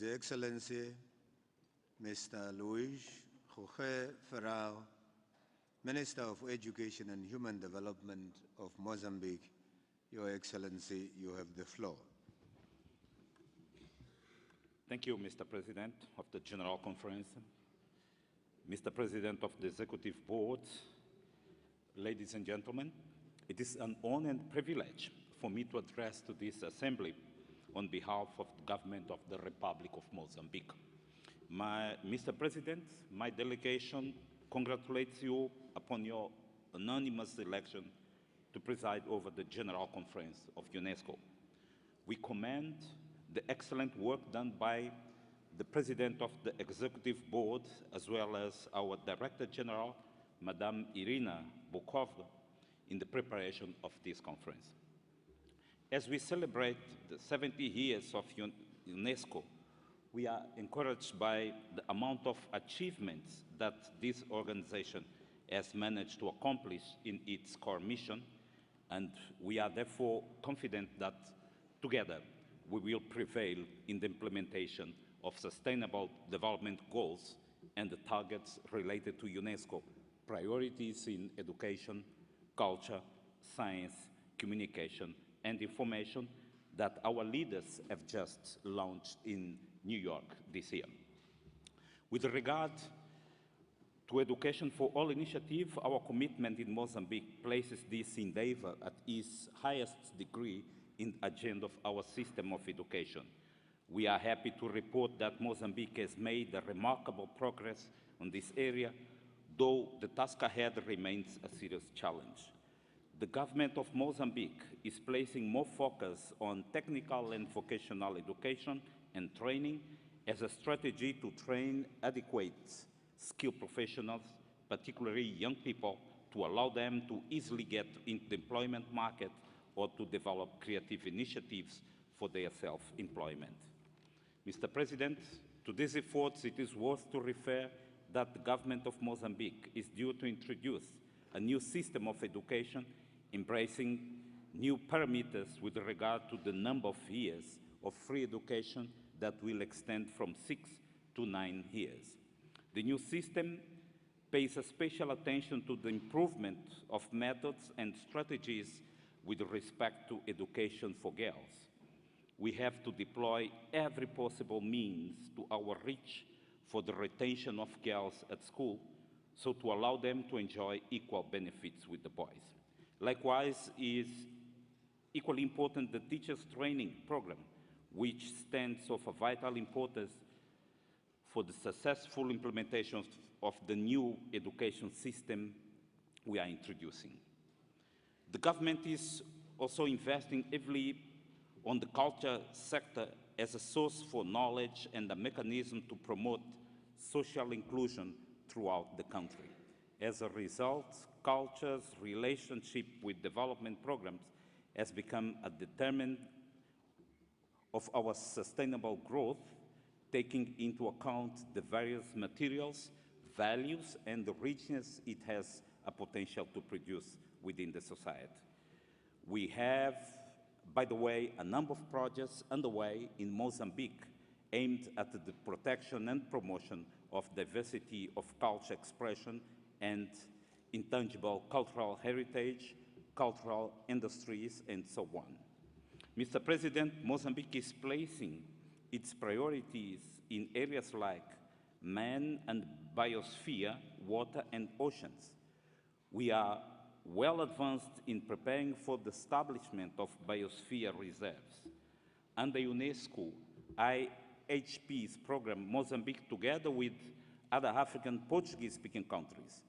His Excellency, Mr. Luis Jorge Ferrao, Minister of Education and Human Development of Mozambique, Your Excellency, you have the floor. Thank you, Mr. President of the General Conference, Mr. President of the Executive Board, ladies and gentlemen. It is an honor and privilege for me to address to this Assembly on behalf of the Government of the Republic of Mozambique. Mr. President, my delegation congratulates you upon your unanimous election to preside over the General Conference of UNESCO. We commend the excellent work done by the President of the Executive Board, as well as our Director General, Madame Irina Bokova, in the preparation of this conference. As we celebrate the 70 years of UNESCO, we are encouraged by the amount of achievements that this organization has managed to accomplish in its core mission, and we are therefore confident that together we will prevail in the implementation of sustainable development goals and the targets related to UNESCO priorities in education, culture, science, communication, and information that our leaders have just launched in New York this year. With regard to Education for All initiative, our commitment in Mozambique places this endeavor at its highest degree in the agenda of our system of education. We are happy to report that Mozambique has made a remarkable progress on this area, though the task ahead remains a serious challenge. The government of Mozambique is placing more focus on technical and vocational education and training as a strategy to train adequate skilled professionals, particularly young people, to allow them to easily get into the employment market or to develop creative initiatives for their self-employment. Mr. President, to these efforts, it is worth to refer that the government of Mozambique is due to introduce a new system of education embracing new parameters with regard to the number of years of free education that will extend from 6 to 9 years. The new system pays a special attention to the improvement of methods and strategies with respect to education for girls. We have to deploy every possible means to our reach for the retention of girls at school, so to allow them to enjoy equal benefits with the boys. Likewise, is equally important the teachers' training program, which stands of a vital importance for the successful implementation of the new education system we are introducing. The government is also investing heavily on the culture sector as a source for knowledge and a mechanism to promote social inclusion throughout the country. As a result, culture's relationship with development programs has become a determinant of our sustainable growth, taking into account the various materials, values, and the richness it has a potential to produce within the society. We have, by the way, a number of projects underway in Mozambique aimed at the protection and promotion of diversity of culture expression and intangible cultural heritage, cultural industries, and so on. Mr. President, Mozambique is placing its priorities in areas like man and biosphere, water and oceans. We are well advanced in preparing for the establishment of biosphere reserves. Under UNESCO IHP's program, Mozambique, together with other African Portuguese-speaking countries,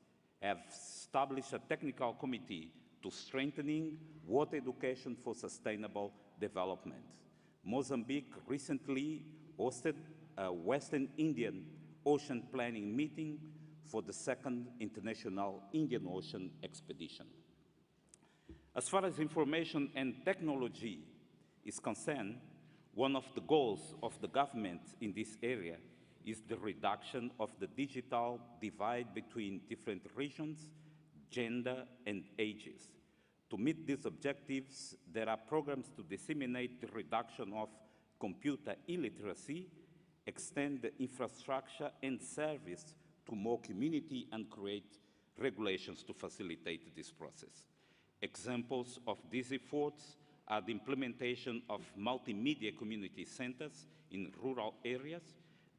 have established a technical committee to strengthening water education for sustainable development. Mozambique recently hosted a Western Indian Ocean Planning meeting for the second International Indian Ocean Expedition. As far as information and technology is concerned, one of the goals of the government in this area is the reduction of the digital divide between different regions, gender, and ages. To meet these objectives, there are programs to disseminate the reduction of computer illiteracy extend the infrastructure and service to more community, and create regulations to facilitate this process. Examples of these efforts are the implementation of multimedia community centers in rural areas,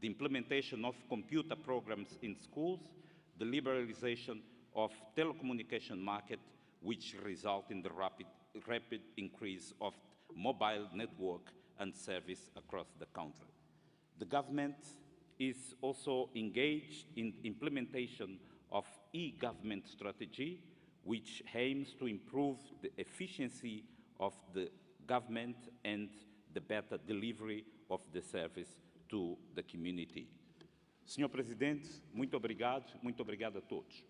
the implementation of computer programs in schools, the liberalization of telecommunication market, which result in the rapid increase of mobile network and service across the country. The government is also engaged in implementation of e-government strategy, which aims to improve the efficiency of the government and the better delivery of the service to the community. Senhor Presidente, muito obrigado a todos.